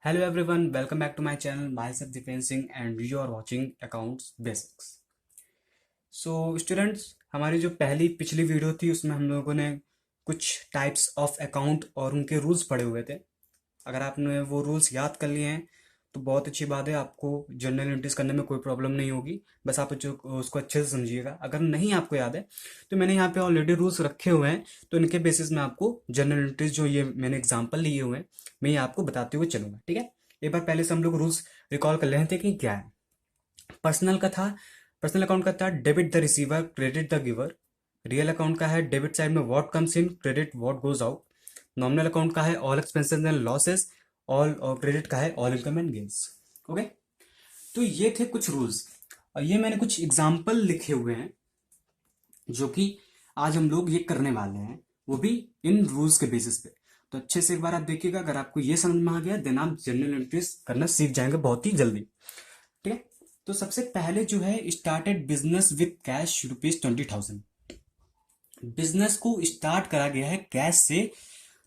Hello everyone, welcome back to my channel. Myself Dipen Singh and you are watching Accounts Basics. So students, हमारी जो पहली पिछली video थी उसमें हम लोगों ने कुछ टाइप्स ऑफ अकाउंट और उनके रूल्स पढ़े हुए थे। अगर आपने वो रूल्स याद कर लिए हैं तो बहुत अच्छी बात है, आपको जर्नल एंट्रीज करने में कोई प्रॉब्लम नहीं होगी। बस आप उसको अच्छे से समझिएगा। अगर नहीं आपको याद है तो मैंने यहाँ पे ऑलरेडी रूल्स रखे हुए हैं, तो इनके बेसिस में आपको जर्नल एंट्रीज जो ये मैंने एग्जाम्पल लिए हुए हैं मैं ये आपको बताते हुए चलूंगा। ठीक है, एक बार पहले से हम लोग रूल्स रिकॉल कर लेते हैं कि क्या है। पर्सनल का था, पर्सनल अकाउंट का था debit the receiver credit the giver. Real account का है डेबिट साइड में what comes in credit what goes out. Nominal account का है all expenses and losses all, और क्रेडिट का है all income and gains. Okay, तो ये थे कुछ रूल्स और ये मैंने कुछ एग्जाम्पल लिखे हुए हैं जो कि आज हम लोग ये करने वाले हैं, वो भी इन रूल्स के बेसिस पे। तो अच्छे से एक बार आप देखिएगा, अगर आपको ये समझ में आ गया देन आप जनरल एंट्रीज करना सीख जाएंगे बहुत ही जल्दी। ठीक है, तो सबसे पहले जो है started business with cash ₹20,000। Business को स्टार्ट करा गया है कैश से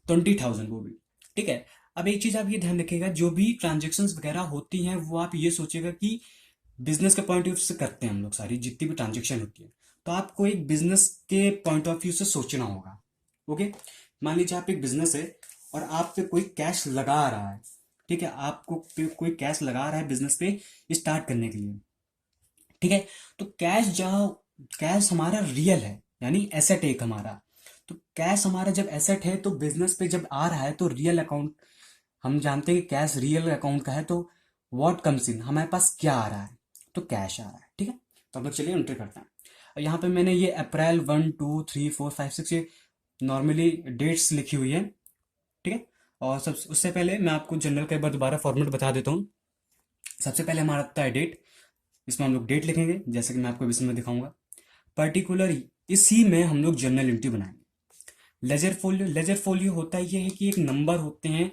20,000 वो भी। ठीक है, अब एक चीज आप ये ध्यान रखिएगा, जो भी ट्रांजेक्शन वगैरह होती हैं वो आप ये सोचिएगा कि बिजनेस के पॉइंट ऑफ व्यू से करते हैं हम लोग। सारी जितनी भी ट्रांजेक्शन होती है तो आपको एक बिजनेस के पॉइंट ऑफ व्यू से सोचना होगा। ओके, मान लीजिए आप एक बिजनेस है और आप पे कोई कैश लगा रहा है। ठीक है, आपको कोई कैश लगा रहा है बिजनेस पे स्टार्ट करने के लिए। ठीक है, तो कैश जहाँ, कैश हमारा रियल है यानी एसेट एक हमारा। तो कैश हमारा जब एसेट है तो बिजनेस पे जब आ रहा है तो रियल अकाउंट, हम जानते हैं कि कैश रियल अकाउंट का है। तो व्हाट कम्स इन, हमारे पास क्या आ रहा है, तो कैश आ रहा है। ठीक है, तो हम लोग चलिए एंट्री करते हैं। और यहाँ पे मैंने ये अप्रैल 1 2 3 4 5 6 ये नॉर्मली डेट्स लिखी हुई है। ठीक है, और सब उससे पहले मैं आपको जनरल का एक बार दोबारा फॉर्मेट बता देता हूँ। सबसे पहले हमारा आता है डेट। इसमें हम लोग डेट लिखेंगे जैसे कि मैं आपको इसमें दिखाऊंगा। पर्टिकुलर इसी में हम लोग जर्नल एंट्री बनाएंगे। लेजर फोलियो, लेजर फोलियो होता है ये है कि एक नंबर होते हैं,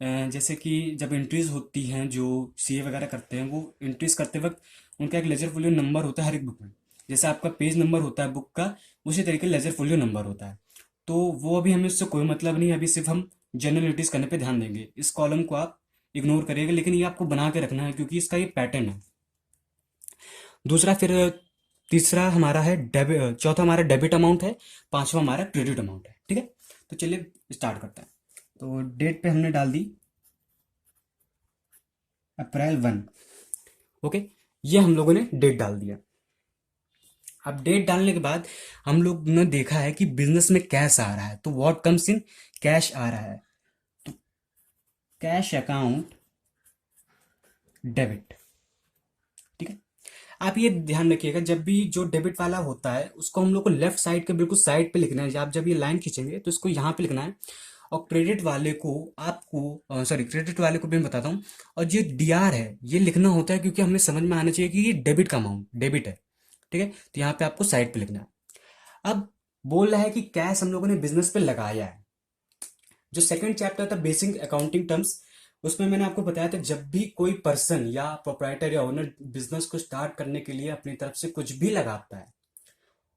जैसे कि जब एंट्रीज होती हैं जो सीए वगैरह करते हैं वो एंट्रीज करते वक्त उनका एक लेजर फोलियो नंबर होता है हर एक बुक में। जैसे आपका पेज नंबर होता है बुक का, उसी तरीके लेजर फोलियो नंबर होता है। तो वो अभी हमें उससे कोई मतलब नहीं है, अभी सिर्फ हम जनरल एंट्रीज करने पे ध्यान देंगे। इस कॉलम को आप इग्नोर करिएगा, लेकिन ये आपको बना के रखना है क्योंकि इसका ये पैटर्न है। दूसरा फिर तीसरा हमारा है डेबिट, चौथा हमारा डेबिट अमाउंट है, पांचवा हमारा क्रेडिट अमाउंट है। ठीक है, तो चलिए स्टार्ट करते हैं। तो डेट पे हमने डाल दी अप्रैल 1। ओके, ये हम लोगों ने डेट डाल दिया। अब डेट डालने के बाद हम लोग ने देखा है कि बिजनेस में कैश आ रहा है तो व्हाट कम्स इन, कैश आ रहा है तो कैश अकाउंट डेबिट। ठीक है, आप ये ध्यान रखिएगा जब भी जो डेबिट वाला होता है उसको हम लोग को लेफ्ट साइड के बिल्कुल साइड पे लिखना है। आप जब ये लाइन खींचेंगे तो इसको यहाँ पे लिखना है। और क्रेडिट वाले को आपको, सॉरी, क्रेडिट वाले को भी मैं बताता हूँ। और ये डीआर है ये लिखना होता है क्योंकि हमें समझ में आना चाहिए कि ये डेबिट का अमाउंट डेबिट है। ठीक है, तो यहाँ पे आपको साइड पे लिखना है। अब बोल रहा है कि कैश हम लोगों ने बिजनेस पे लगाया है। जो सेकंड चैप्टर था बेसिक अकाउंटिंग टर्म्स, उसमें मैंने आपको बताया था जब भी कोई पर्सन या प्रोप्राइटर या ओनर बिजनेस को स्टार्ट करने के लिए अपनी तरफ से कुछ भी लगाता है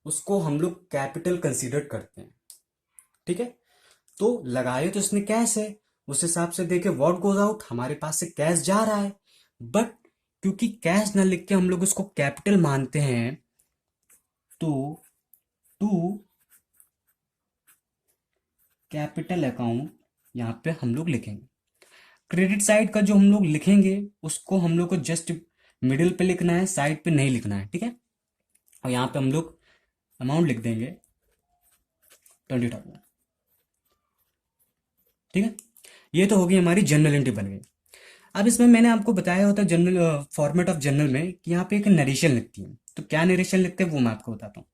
उसको हम लोग कैपिटल कंसीडर करते हैं। ठीक है, तो लगाए तो इसने कैश है, उस हिसाब से देखे व्हाट गोज आउट, हमारे पास से कैश जा रहा है। बट क्योंकि कैश ना लिख के हम लोग उसको कैपिटल मानते हैं तो टू कैपिटल अकाउंट यहाँ पे हम लोग लिखेंगे। क्रेडिट साइड का जो हम लोग लिखेंगे उसको हम लोग को जस्ट मिडिल पे लिखना है, साइड पे नहीं लिखना है। ठीक है, और यहाँ पे हम लोग अमाउंट लिख देंगे 20,000। ठीक है, ये तो होगी हमारी जनरल एंट्री बन गई। अब इसमें मैंने आपको बताया होता है जनरल फॉर्मेट ऑफ जनरल में कि यहाँ पे एक नरेशन लिखती है। तो क्या नरेशन लिखते हैं वो मैं आपको बताता हूँ।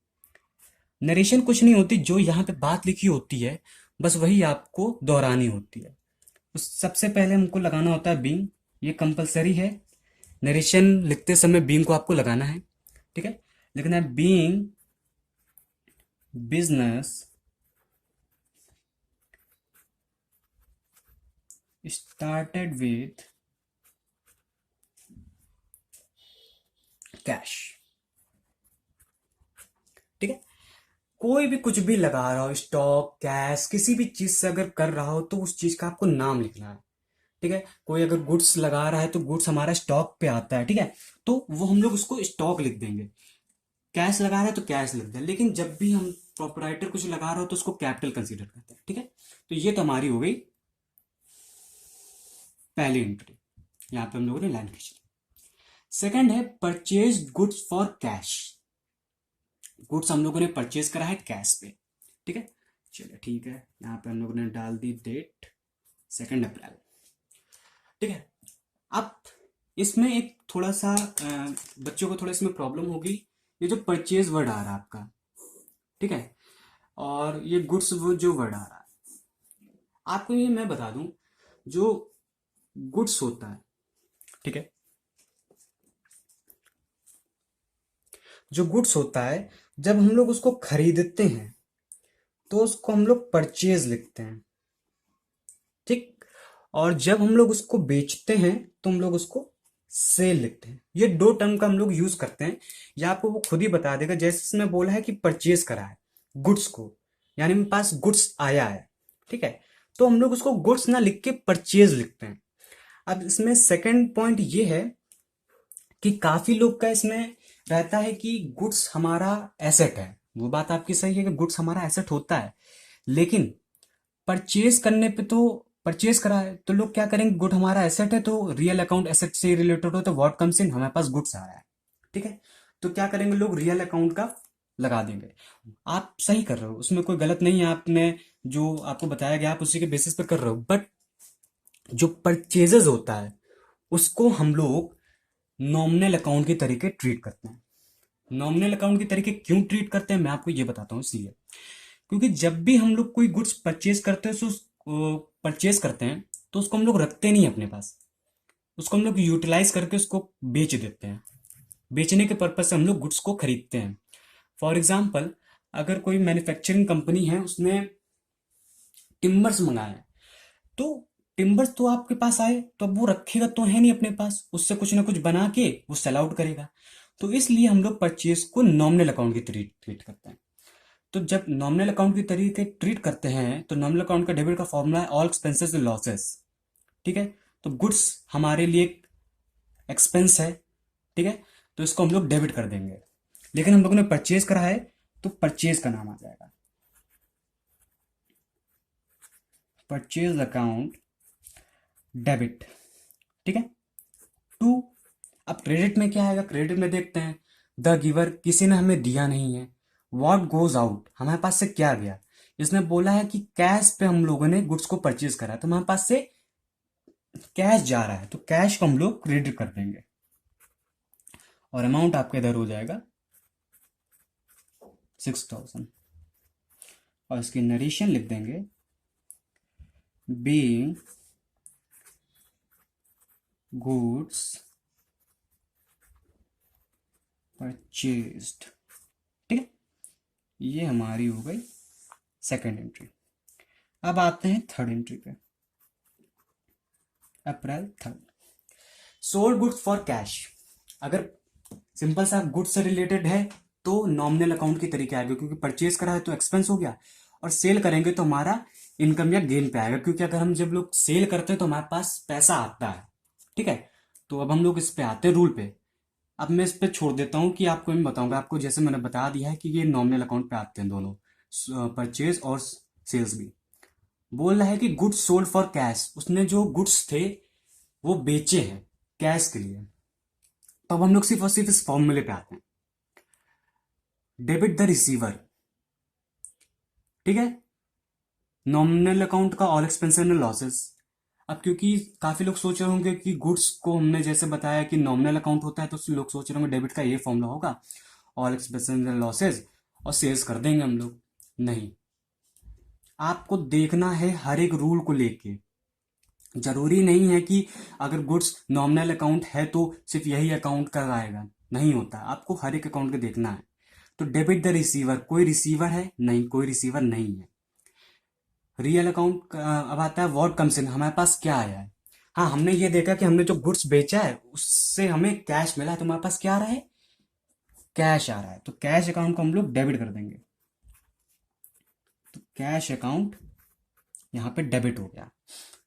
नरेशन कुछ नहीं होती, जो यहाँ पे बात लिखी होती है बस वही आपको दोहरानी होती है। तो सबसे पहले हमको लगाना होता है बीइंग, ये कंपलसरी है। नरेशन लिखते समय बीइंग को आपको लगाना है। ठीक है, लिखना है being business started with cash. ठीक है, कोई भी कुछ भी लगा रहा हो, स्टॉक, कैश, किसी भी चीज से अगर कर रहा हो तो उस चीज का आपको नाम लिखना है। ठीक है, कोई अगर गुड्स लगा रहा है तो गुड्स हमारा स्टॉक पे आता है, ठीक है, तो वो हम लोग उसको स्टॉक लिख देंगे। कैश लगा रहा है तो कैश लिख दें, लेकिन जब भी हम प्रोपराइटर कुछ लगा रहा हो तो उसको कैपिटल कंसीडर करते हैं, ठीक है। तो ये तो हमारी हो गई पहली एंट्री, यहाँ पे हम लोगों ने लाइन खींच ली। सेकंड है purchase goods for cash. Goods हम लोगों ने परचेज करा है कैश पे, ठीक है। चलिए ठीक है, यहाँ पे हम लोगों ने डाल दी डेट 2 अप्रैल, ठीक है। अब इसमें एक थोड़ा सा बच्चों को थोड़ा इसमें प्रॉब्लम होगी, ये जो परचेज वर्ड आ रहा है आपका, ठीक है, और ये गुड्स वो जो वर्ड आ रहा है, आपको ये मैं बता दूं, जो गुड्स होता है, ठीक है, जो गुड्स होता है जब हम लोग उसको खरीदते हैं तो उसको हम लोग परचेज लिखते हैं, ठीक। और जब हम लोग उसको बेचते हैं तो हम लोग उसको सेल लिखते हैं। ये दो टर्म का हम लोग यूज करते हैं, या आपको वो खुद ही बता देगा। जैसे इसमें बोला है कि परचेज करा है गुड्स को, यानी मेरे पास गुड्स आया है, ठीक है, तो हम लोग उसको गुड्स ना लिख के परचेज लिखते हैं। अब इसमें सेकंड पॉइंट ये है कि काफी लोग का इसमें रहता है कि गुड्स हमारा एसेट है। वो बात आपकी सही है कि गुड्स हमारा एसेट होता है, लेकिन परचेज करने पे तो परचेज करा है तो लोग क्या करेंगे, गुड हमारा एसेट है तो रियल अकाउंट एसेट से रिलेटेड हो, तो व्हाट कम्स इन, हमारे पास गुड्स आ रहा है, ठीक है, तो क्या करेंगे लोग, रियल अकाउंट का लगा देंगे। आप सही कर रहे हो, उसमें कोई गलत नहीं है, आपने जो आपको बताया गया आप उसी के बेसिस पर कर रहे हो, बट जो परचेजेस होता है उसको हम लोग नॉमिनल अकाउंट के तरीके ट्रीट करते हैं। नॉमिनल अकाउंट के तरीके क्यों ट्रीट करते हैं मैं आपको ये बताता हूँ, इसलिए क्योंकि जब भी हम लोग कोई गुड्स परचेज करते हैं, परचेज करते हैं तो उसको हम लोग रखते नहीं अपने पास, उसको हम लोग यूटिलाइज करके उसको बेच देते हैं। बेचने के पर्पज से हम लोग गुड्स को खरीदते हैं। फॉर एग्जाम्पल, अगर कोई मैन्युफैक्चरिंग कंपनी है, उसने टिम्बर्स मंगाए, तो टिम्बर्स तो आपके पास आए तो अब वो रखेगा तो है नहीं अपने पास, उससे कुछ ना कुछ बना के वो सेल आउट करेगा। तो इसलिए हम लोग परचेज को नॉमिनल अकाउंट की ट्रीट करते हैं। तो जब नॉमिनल अकाउंट की तरीके ट्रीट करते हैं तो नॉमिनल अकाउंट का डेबिट का फॉर्मूला है ऑल एक्सपेंसेस लॉसेस, ठीक है। तो गुड्स हमारे लिए एक्सपेंस है, ठीक है, तो इसको हम लोग डेबिट कर देंगे। लेकिन हम लोगों ने परचेज करा है तो परचेज का नाम आ जाएगा परचेज अकाउंट डेबिट, ठीक है। टू, अब क्रेडिट में क्या आएगा, क्रेडिट में देखते हैं द गिवर, किसी ने हमें दिया नहीं है। व्हाट गोज आउट, हमारे पास से क्या गया, इसने बोला है कि कैश पे हम लोगों ने गुड्स को परचेज करा, तो हमारे पास से कैश जा रहा है तो कैश को हम लोग क्रेडिट कर देंगे और अमाउंट आपका इधर हो जाएगा 6000। और इसकी नरेशन लिख देंगे बीइंग गुड्स परचेज्ड, ठीक है। ये हमारी हो गई सेकंड एंट्री। अब आते हैं थर्ड एंट्री पे, अप्रैल 3rd। Sold goods for cash, अगर सिंपल सा गुड्स से रिलेटेड है तो नॉमिनल अकाउंट के तरीके आएगा, क्योंकि परचेज करा है तो एक्सपेंस हो गया, और सेल करेंगे तो हमारा इनकम या गेन पे आएगा, क्योंकि अगर हम जब लोग सेल करते हैं तो हमारे पास पैसा आता है, ठीक है। तो अब हम लोग इस पे आते हैं रूल पे। अब मैं इस पे छोड़ देता हूँ कि आपको मैं बताऊंगा, आपको जैसे मैंने बता दिया है कि ये नॉमिनल अकाउंट पे आते हैं दोनों, परचेज और सेल्स भी। बोल रहा है कि गुड्स सोल्ड फॉर कैश, उसने जो गुड्स थे वो बेचे हैं कैश के लिए। तो अब हम लोग सिर्फ और सिर्फ इस फॉर्मूले पे आते हैं, डेबिट द रिसीवर, ठीक है, नॉमिनल अकाउंट का ऑल एक्सपेंसेस एंड लॉसेस। अब क्योंकि काफी लोग सोच रहे होंगे कि गुड्स को हमने जैसे बताया कि नॉमिनल अकाउंट होता है, तो लोग सोच रहे होंगे डेबिट का ये फॉर्मूला होगा, ऑल एक्सपेंसेस एंड लॉसेस, और सेल्स कर देंगे हम लोग। नहीं, आपको देखना है हर एक रूल को लेके। जरूरी नहीं है कि अगर गुड्स नॉमिनल अकाउंट है तो सिर्फ यही अकाउंट का आएगा, नहीं होता, आपको हर एक अकाउंट के देखना है। तो डेबिट द रिसीवर, कोई रिसीवर है नहीं, कोई रिसीवर नहीं है। रियल अकाउंट अब आता है व्हाट कम्स इन, हमारे पास क्या आया है। हाँ, हमने ये देखा कि हमने जो गुड्स बेचा है उससे हमें कैश मिला है, तो हमारे पास क्या आ रहा है, कैश आ रहा है, तो कैश अकाउंट को हम लोग डेबिट कर देंगे। तो कैश अकाउंट यहाँ पे डेबिट हो गया,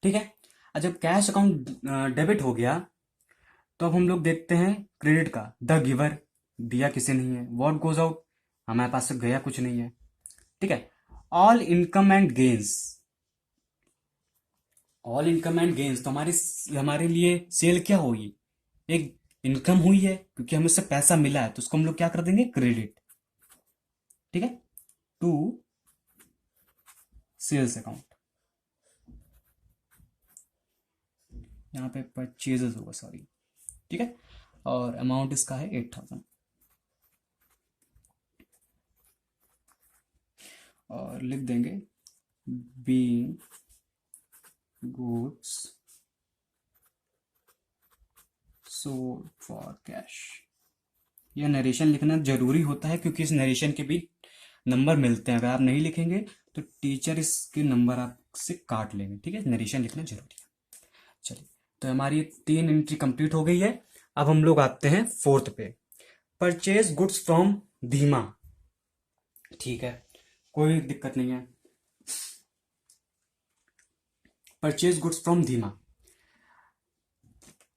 ठीक है। और जब कैश अकाउंट डेबिट हो गया तो अब हम लोग देखते हैं क्रेडिट का, द गिवर, दिया किसी नहीं है, व्हाट गोज आउट, हमारे पास से गया कुछ नहीं है, ठीक है। All income and gains, all income and gains तो हमारे हमारे लिए सेल क्या हुई, एक इनकम हुई है क्योंकि हमें उससे पैसा मिला है, तो उसको हम लोग क्या कर देंगे, क्रेडिट, ठीक है, टू सेल्स अकाउंट। यहाँ पे परचेजेस होगा, सॉरी, ठीक है। और अमाउंट इसका है 8,000। और लिख देंगे being goods sold for cash. यह नरेशन लिखना जरूरी होता है क्योंकि इस नरेशन के भी नंबर मिलते हैं, अगर आप नहीं लिखेंगे तो टीचर इसके नंबर आपसे काट लेंगे, ठीक है। नरेशन लिखना जरूरी है। चलिए, तो हमारी 3 एंट्री कंप्लीट हो गई है। अब हम लोग आते हैं फोर्थ पे, परचेज गुड्स फ्रॉम धीमा, ठीक है, कोई दिक्कत नहीं है। परचेज गुड्स फ्रॉम धीमा,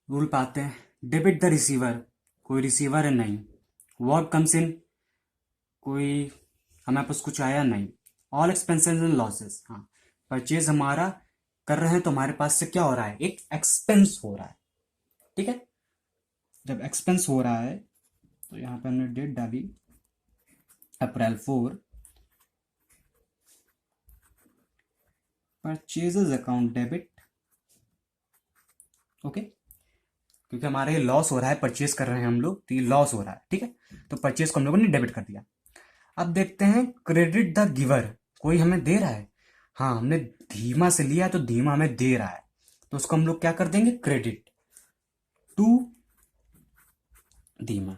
रूल पे आते हैं, डेबिट द रिसीवर, कोई रिसीवर है नहीं, व्हाट कम्स इन, कोई हमारे पास कुछ आया नहीं, ऑल एक्सपेंसेस एंड लॉसेस, हाँ, परचेज हमारा कर रहे हैं तो हमारे पास से क्या हो रहा है, एक एक्सपेंस हो रहा है, ठीक है। जब एक्सपेंस हो रहा है तो यहाँ पे हमने डेट डाली अप्रैल 4, परचेजेस अकाउंट डेबिट, ओके, क्योंकि हमारे ये लॉस हो रहा है, परचेज कर रहे हैं हम लोग तो ये लॉस हो रहा है, ठीक है, तो परचेज को हम लोगों ने डेबिट कर दिया। अब देखते हैं क्रेडिट द गिवर, कोई हमें दे रहा है, हाँ, हमने धीमा से लिया है तो धीमा हमें दे रहा है, तो उसको हम लोग क्या कर देंगे, क्रेडिट टू धीमा।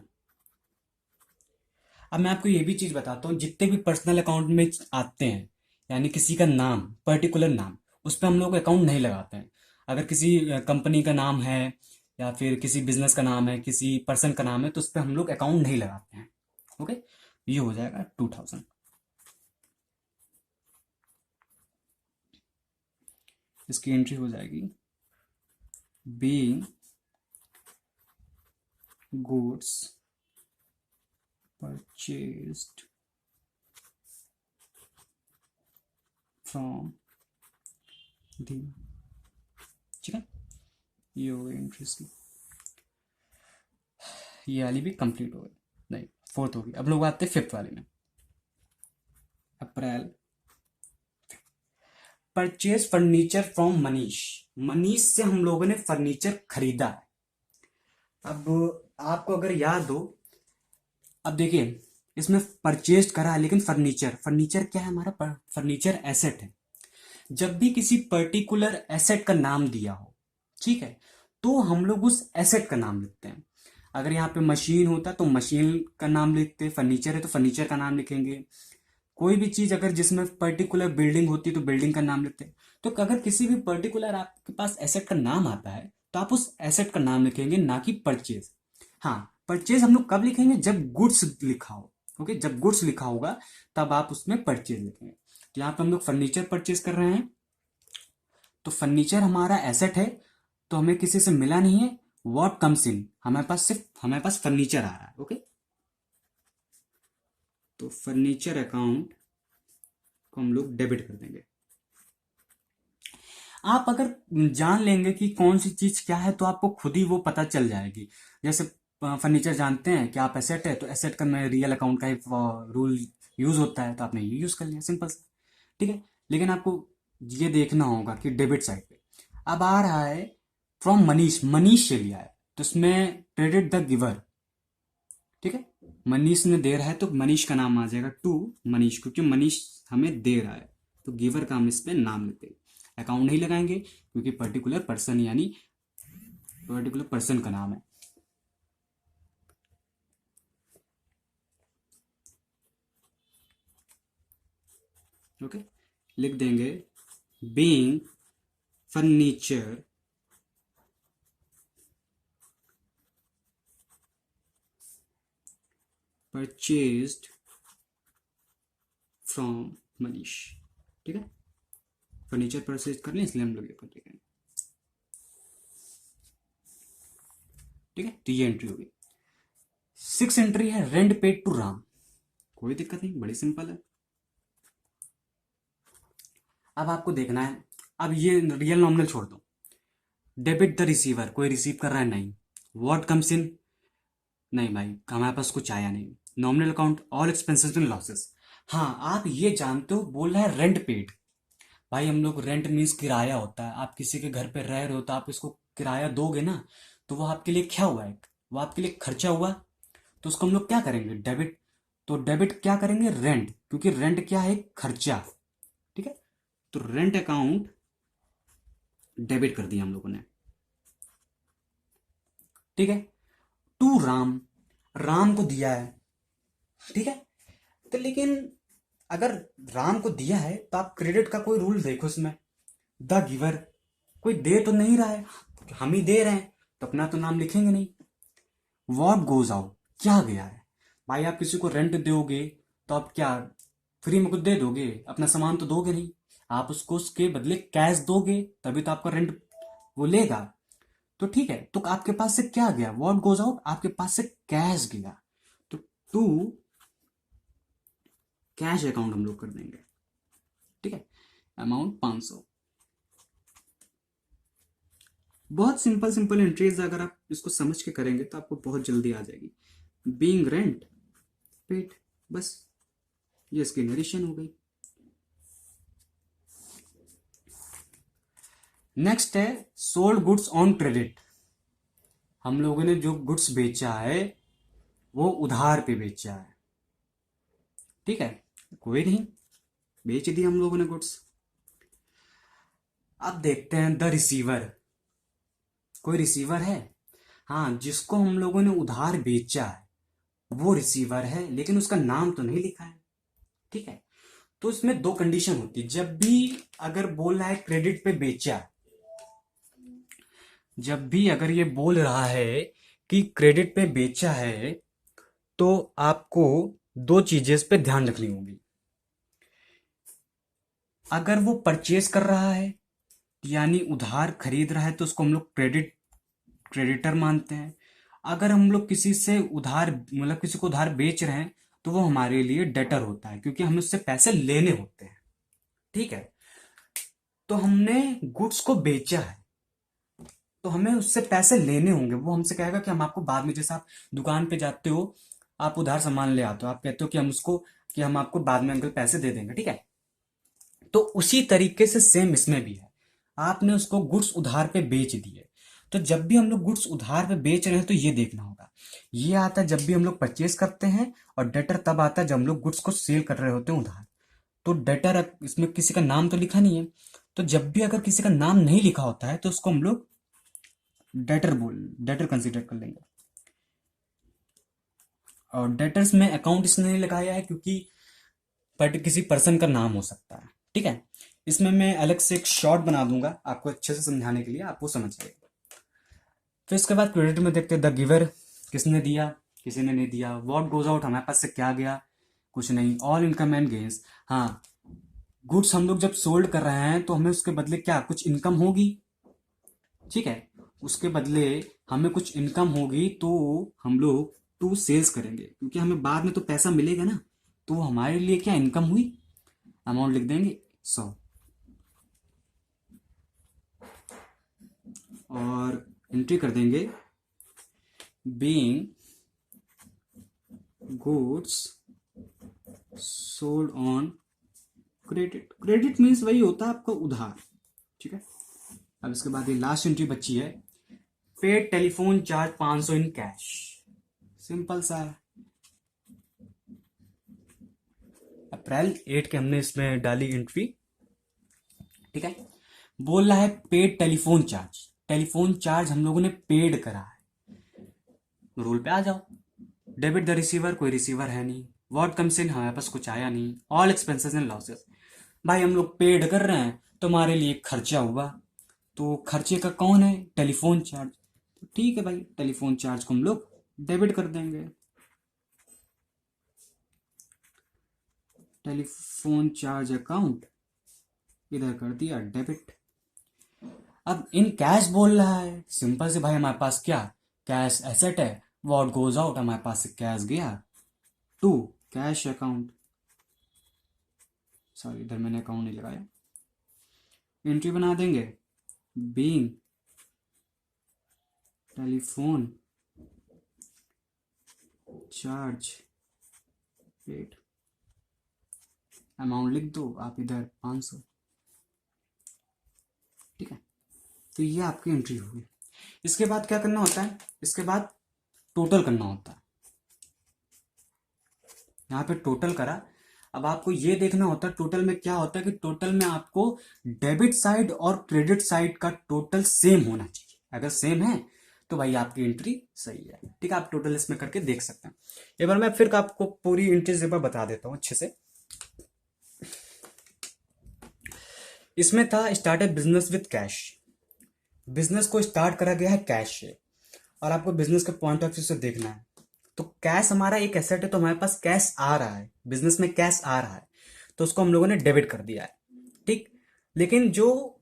अब मैं आपको ये भी चीज बताता हूँ, जितने भी पर्सनल अकाउंट में आते हैं, यानी किसी का नाम, पर्टिकुलर नाम, उस पर हम लोग अकाउंट नहीं लगाते हैं। अगर किसी कंपनी का नाम है या फिर किसी बिजनेस का नाम है, किसी पर्सन का नाम है, तो उस पर हम लोग अकाउंट नहीं लगाते हैं, ओके। ये हो जाएगा 2000। इसकी एंट्री हो जाएगी being goods purchased from the, ठीक है, ये हो गई एंट्री इसकी। ये वाली भी कंप्लीट हो गई, नहीं, फोर्थ होगी। अब लोग आते हैं फिफ्थ वाले में, April, purchase furniture from Manish, Manish से हम लोगों ने फर्नीचर खरीदा है। अब आपको अगर याद हो, अब देखिए इसमें परचेज करा है, लेकिन फर्नीचर, फर्नीचर क्या है हमारा, फर्नीचर एसेट है। जब भी किसी पर्टिकुलर एसेट का नाम दिया हो, ठीक है, तो हम लोग उस एसेट का नाम लिखते हैं। अगर यहाँ पे मशीन होता तो मशीन का नाम लिखते, फर्नीचर है तो फर्नीचर का नाम लिखेंगे। कोई भी चीज अगर जिसमें पर्टिकुलर बिल्डिंग होती तो बिल्डिंग का नाम लिखते हैं। तो अगर किसी भी पर्टिकुलर आपके पास एसेट का नाम आता है तो आप उस एसेट का नाम लिखेंगे, ना कि परचेज। हाँ, परचेज हम लोग कब लिखेंगे, जब गुड्स लिखा हो, ओके, जब गुड्स लिखा होगा तब आप उसमें परचेज लिखेंगे। तो यहाँ पे हम लोग फर्नीचर परचेज कर रहे हैं, तो फर्नीचर हमारा एसेट है, तो हमें किसी से मिला नहीं है, व्हाट कम्स इन, हमारे पास सिर्फ हमारे पास फर्नीचर आ रहा है, ओके। तो फर्नीचर अकाउंट को हम लोग डेबिट कर देंगे। आप अगर जान लेंगे कि कौन सी चीज क्या है तो आपको खुद ही वो पता चल जाएगी। जैसे फर्नीचर जानते हैं कि आप एसेट है, तो एसेट का में रियल अकाउंट का ही रूल यूज होता है, तो आपने ये यूज कर लिया, सिंपल सा, ठीक है। लेकिन आपको ये देखना होगा कि डेबिट साइड पे अब आ रहा है फ्रॉम मनीष, मनीष से लिया है, तो इसमें क्रेडिट द गिवर, ठीक है, मनीष ने दे रहा है तो मनीष का नाम आ जाएगा टू मनीष, क्योंकि मनीष हमें दे रहा है, तो गिवर का हम इस पे नाम लेते हैं। अकाउंट नहीं लगाएंगे क्योंकि पर्टिकुलर पर्सन, यानी पर्टिकुलर पर्सन का नाम है, ओके। लिख देंगे being furniture purchased from Manish, ठीक है, फर्नीचर परचेज कर लें इसलिए हम लोग ये कर देंगे। ठीक है, तो ये एंट्री होगी। 6 एंट्री है रेंट पेड टू राम, कोई दिक्कत नहीं, बड़ी सिंपल है। अब आपको देखना है, अब ये रियल नॉमिनल छोड़ दो, डेबिट द रिसीवर, कोई रिसीव कर रहा है नहीं, व्हाट कम्स इन, नहीं भाई हमारे पास कुछ आया नहीं, nominal account all expenses and losses. हाँ आप ये जानते हो, बोल रहा है रेंट पेड, भाई हम लोग रेंट मीन्स किराया होता है, आप किसी के घर पे रह रहे हो तो आप इसको किराया दोगे ना, तो वो आपके लिए क्या हुआ, एक वो आपके लिए खर्चा हुआ, तो उसको हम लोग क्या करेंगे, डेबिट, तो डेबिट क्या करेंगे, रेंट, क्योंकि रेंट क्या है, खर्चा, ठीक है, तो रेंट अकाउंट डेबिट कर दिया हम लोगों ने, ठीक है। टू राम, राम को दिया है, ठीक है, तो लेकिन अगर राम को दिया है तो आप क्रेडिट का कोई रूल देखो इसमें, द गिवर, कोई दे तो नहीं रहा है, हम ही दे रहे हैं, तो अपना तो नाम लिखेंगे नहीं। वॉट गोज आउट, क्या गया है, भाई आप किसी को रेंट दोगे तो आप क्या फ्री में कुछ दे दोगे, अपना सामान तो दोगे नहीं, आप उसको उसके बदले कैश दोगे, तभी तो आपका रेंट वो लेगा, तो ठीक है, तो आपके पास से क्या गया, वॉट गोज आउट, आपके पास से कैश गया, तो टू कैश अकाउंट हम लोग कर देंगे, ठीक है, अमाउंट 500। बहुत सिंपल सिंपल एंट्रीज, अगर आप इसको समझ के करेंगे तो आपको बहुत जल्दी आ जाएगी। बीइंग रेंट पेड, बस ये इसकी नरेशन हो गई। नेक्स्ट है सोल्ड गुड्स ऑन क्रेडिट, हम लोगों ने जो गुड्स बेचा है वो उधार पे बेचा है, ठीक है, कोई नहीं, बेच दिया हम लोगों ने गुड्स। अब देखते हैं द रिसीवर, कोई रिसीवर है, हाँ जिसको हम लोगों ने उधार बेचा है वो रिसीवर है, लेकिन उसका नाम तो नहीं लिखा है, ठीक है, तो इसमें दो कंडीशन होती है, जब भी अगर बोल रहा है क्रेडिट पे बेचा, जब भी अगर ये बोल रहा है कि क्रेडिट पे बेचा है, तो आपको दो चीजें इस पे ध्यान रखनी होगी। अगर वो परचेज कर रहा है यानी उधार खरीद रहा है तो उसको हम लोग क्रेडिटर मानते हैं। अगर हम लोग किसी से उधार मतलब किसी को उधार बेच रहे हैं तो वो हमारे लिए डेटर होता है, क्योंकि हमें उससे पैसे लेने होते हैं, ठीक है, तो हमने गुड्स को बेचा है तो हमें उससे पैसे लेने होंगे, वो हमसे कहेगा कि हम आपको बाद में, जैसे आप दुकान पे जाते हो, आप उधार सामान ले आते हो, आप कहते हो कि हम आपको बाद में अंकल पैसे दे देंगे, ठीक है, तो उसी तरीके से सेम इसमें भी है, आपने उसको गुड्स उधार पे बेच दिए, तो जब भी हम लोग गुड्स उधार पे बेच रहे हैं तो ये देखना होगा, ये आता है जब भी हम लोग परचेज करते हैं, और डेटर तब आता है जब हम लोग गुड्स को सेल कर रहे होते हैं उधार, तो डेटर इसमें किसी का नाम तो लिखा नहीं है, तो जब भी अगर किसी का नाम नहीं लिखा होता है तो उसको हम लोग डेटर कंसीडर कर लेंगे। और डेटर्स में अकाउंट इसने नहीं लगाया है क्योंकि बट किसी पर्सन का नाम हो सकता है, ठीक है, इसमें मैं अलग से एक शॉर्ट बना दूंगा आपको अच्छे से समझाने के लिए, आप वो समझ जाएगा। फिर इसके बाद क्रेडिट में देखते हैं द गिवर, किसने दिया, किसी ने नहीं दिया, व्हाट गोज आउट, हमारे पास से क्या गया, कुछ नहीं, ऑल इनकम एंड गेन्स, हाँ गुड्स हम लोग जब सोल्ड कर रहे हैं तो हमें उसके बदले क्या कुछ इनकम होगी, ठीक है, उसके बदले हमें कुछ इनकम होगी तो हम लोग टू सेल्स करेंगे, क्योंकि हमें बाद में तो पैसा मिलेगा ना, तो वो हमारे लिए क्या इनकम हुई, अमाउंट लिख देंगे 100, और एंट्री कर देंगे being goods sold on credit, credit means वही होता है आपका उधार, ठीक है। अब इसके बाद ये लास्ट एंट्री बची है, paid telephone charge 500 in cash, simple सा है, अप्रैल 8 के हमने इसमें डाली एंट्री, ठीक है, बोल रहा है paid telephone charge, telephone charge हम लोगों ने पेड करा है, रूल पे आ जाओ, डेबिट द रिसीवर, कोई रिसीवर है नहीं, व्हाट कम्स इन, हमारे पास कुछ आया नहीं, ऑल एक्सपेंसेस एंड लॉसेस, भाई हम लोग पेड कर रहे हैं तो हमारे लिए खर्चा हुआ, तो खर्चे का कौन है, टेलीफोन चार्ज, तो ठीक है भाई टेलीफोन चार्ज को हम लोग डेबिट कर देंगे, टेलीफोन चार्ज अकाउंट इधर कर दिया डेबिट। अब इन कैश बोल रहा है, सिंपल से भाई हमारे पास क्या कैश एसेट है, व्हाट गोज आउट हमारे पास से कैश गया टू कैश अकाउंट। सॉरी इधर मैंने अकाउंट नहीं लगाया। एंट्री बना देंगे being telephone charge paid, amount लिख दो आप इधर 500। ठीक है, तो ये आपकी एंट्री होगी। इसके बाद क्या करना होता है, इसके बाद टोटल करना होता है। यहाँ पे टोटल करा, अब आपको ये देखना होता है टोटल में क्या होता है कि टोटल में आपको डेबिट साइड और क्रेडिट साइड का टोटल सेम होना चाहिए। अगर सेम है तो भाई आपकी एंट्री सही है। ठीक है, आप टोटल इसमें करके देख सकते हैं। एक बार मैं फिर आपको पूरी एंट्रीज एक बार बता देता हूँ अच्छे से। इसमें था start business with cash, business को स्टार्ट करा गया है कैश से, और आपको बिजनेस के पॉइंट ऑफ व्यू से देखना है। तो कैश हमारा एक एसेट है, तो हमारे पास कैश आ रहा है, बिजनेस में कैश आ रहा है, तो उसको हम लोगों ने डेबिट कर दिया है। ठीक, लेकिन जो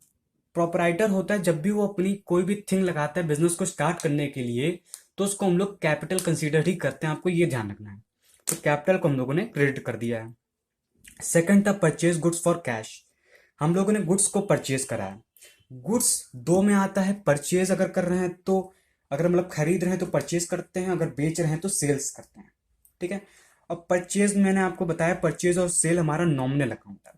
प्रोपराइटर होता है जब भी वो अपनी कोई भी थिंग लगाता है बिजनेस को स्टार्ट करने के लिए, तो उसको हम लोग कैपिटल कंसीडर ही करते हैं, आपको ये ध्यान रखना है। तो कैपिटल को हम लोगों ने क्रेडिट कर दिया है। सेकंड था परचेज गुड्स फॉर कैश, हम लोगों ने गुड्स को परचेज करा है। गुड्स दो में आता है, परचेज अगर कर रहे हैं तो, अगर मतलब खरीद रहे हैं तो परचेज करते हैं, अगर बेच रहे हैं तो सेल्स करते हैं। ठीक है, अब परचेज मैंने आपको बताया, परचेज और सेल हमारा नॉमिनल अकाउंट है।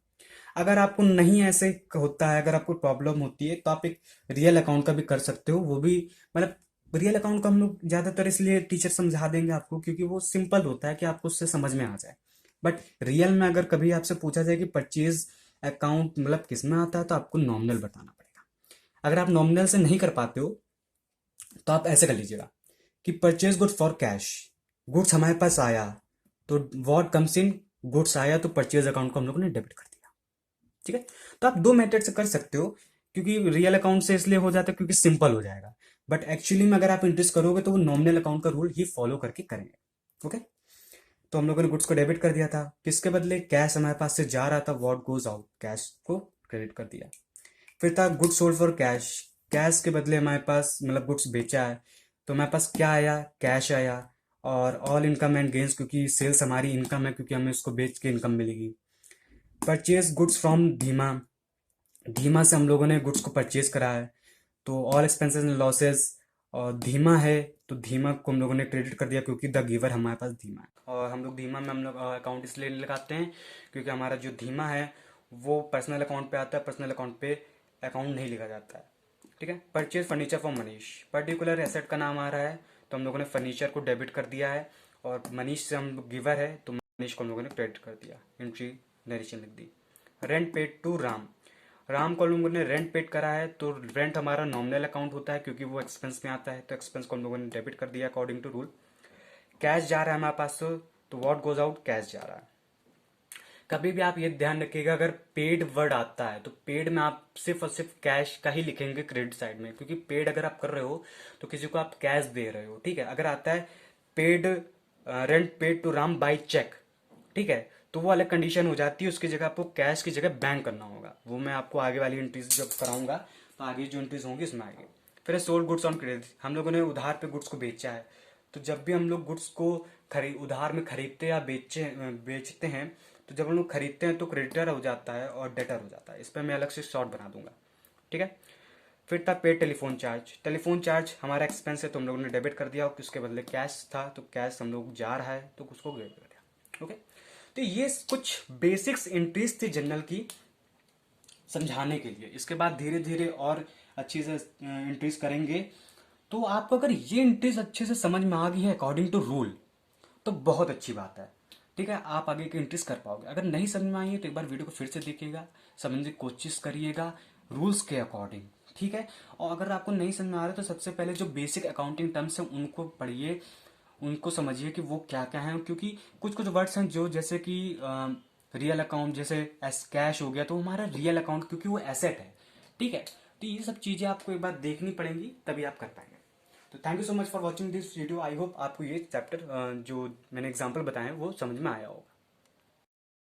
अगर आपको नहीं ऐसे होता है, अगर आपको प्रॉब्लम होती है, तो आप एक रियल अकाउंट का भी कर सकते हो। वो भी मतलब रियल अकाउंट का हम लोग ज़्यादातर इसलिए टीचर समझा देंगे आपको क्योंकि वो सिंपल होता है कि आपको उससे समझ में आ जाए। बट रियल में अगर कभी आपसे पूछा जाए कि परचेज अकाउंट मतलब किस में आता है, तो आपको नॉमिनल बताना पड़ेगा। अगर आप नॉमिनल से नहीं कर पाते हो तो आप ऐसे कर लीजिएगा कि purchase good for cash, goods हमारे पास आया तो व्हाट कम्स इन, गुड्स आया तो परचेज अकाउंट को हम लोगों ने डेबिट कर दिया। ठीक है, तो आप दो मेथड से कर सकते हो, क्योंकि रियल अकाउंट से इसलिए हो जाता है क्योंकि सिंपल हो जाएगा। बट एक्चुअली में अगर आप इंटरेस्ट करोगे तो वो नॉमिनल अकाउंट का रूल ही फॉलो करके करेंगे। ओके, तो हम लोगों ने गुड्स को डेबिट कर दिया था, किसके बदले, कैश हमारे पास से जा रहा था, व्हाट गोज आउट, कैश को क्रेडिट कर दिया। फिर था goods sold for cash, cash के बदले हमारे पास मतलब गुड्स बेचा है, तो हमारे पास क्या आया, कैश आया। और ऑल इनकम एंड गेन्स, क्योंकि सेल्स हमारी इनकम है, क्योंकि हमें उसको बेच के इनकम मिलेगी। परचेज गुड्स फ्रॉम धीमा, धीमा से हम लोगों ने गुड्स को परचेज करा है, तो ऑल एक्सपेंसेस एंड लॉसेस, और धीमा है तो धीमा को हम लोगों ने क्रेडिट कर दिया क्योंकि द गिवर हमारे पास धीमा है। और हम लोग धीमा में हम लोग अकाउंट इसलिए नहीं लगाते हैं क्योंकि हमारा जो धीमा है वो पर्सनल अकाउंट पे आता है, पर्सनल अकाउंट पे अकाउंट नहीं लिखा जाता है। ठीक है, purchase furniture for Manish, particular asset का नाम आ रहा है तो हम लोगों ने फर्नीचर को डेबिट कर दिया है, और मनीष से हम गिवर है तो मनीष को हम लोगों ने क्रेडिट कर दिया, एंट्री नरेशन लिख दी। Rent paid to Ram, Ram को हम लोगों ने रेंट पेड करा है, तो रेंट हमारा नॉमिनल अकाउंट होता है क्योंकि वो एक्सपेंस में आता है, तो एक्सपेंस को हम लोगों ने डेबिट कर दिया अकॉर्डिंग टू रूल। कैश जा रहा है हमारे पास तो व्हाट गोज आउट, कैश जा रहा है। कभी भी आप ये ध्यान रखिएगा अगर पेड वर्ड आता है तो पेड में आप सिर्फ और सिर्फ कैश का ही लिखेंगे क्रेडिट साइड में, क्योंकि पेड अगर आप कर रहे हो तो किसी को आप कैश दे रहे हो। ठीक है, अगर आता है paid, rent paid to Ram by cheque, ठीक है, तो वो अलग कंडीशन हो जाती है, उसकी जगह आपको कैश की जगह बैंक करना होगा। वो मैं आपको आगे वाली एंट्रीज जब कराऊंगा तो आगे जो एंट्रीज होंगी उसमें आएगी। फिर सोल्ड गुड्स ऑन क्रेडिट, हम लोगों ने उधार पे गुड्स को बेचा है, तो जब भी हम लोग गुड्स को उधार में खरीदते या बेचते हैं, तो जब हम लोग खरीदते हैं तो क्रेडिटर हो जाता है और डेटर हो जाता है। इस पर मैं अलग से शॉर्ट बना दूंगा। ठीक है, फिर था paid telephone charge, telephone charge हमारा एक्सपेंस है तो हम लोगों ने डेबिट कर दिया, और उसके बदले कैश था तो कैश हम लोग जा रहा है तो उसको क्रेडिट कर दिया। ओके, तो ये कुछ बेसिक्स एंट्रीज थी जनरल की समझाने के लिए। इसके बाद धीरे धीरे और अच्छी से एंट्रीज करेंगे। तो आपको अगर ये एंट्रीज अच्छे से समझ में आ गई है अकॉर्डिंग टू रूल तो बहुत अच्छी बात है। ठीक है, आप आगे की एंट्रीज कर पाओगे। अगर नहीं समझ में आई है तो एक बार वीडियो को फिर से देखिएगा, समझने की कोशिश करिएगा रूल्स के अकॉर्डिंग। ठीक है, और अगर आपको नहीं समझ में आ रहा है तो सबसे पहले जो बेसिक अकाउंटिंग टर्म्स हैं उनको पढ़िए, उनको समझिए कि वो क्या क्या हैं, क्योंकि कुछ कुछ वर्ड्स हैं जो जैसे कि रियल अकाउंट, जैसे एस कैश हो गया तो हमारा रियल अकाउंट क्योंकि वो एसेट है। ठीक है, तो ये सब चीज़ें आपको एक बार देखनी पड़ेंगी तभी आप कर पाएंगे। तो thank you so much for watching this video. I hope आपको ये चैप्टर जो मैंने एग्जाम्पल बताए हैं वो समझ में आया होगा।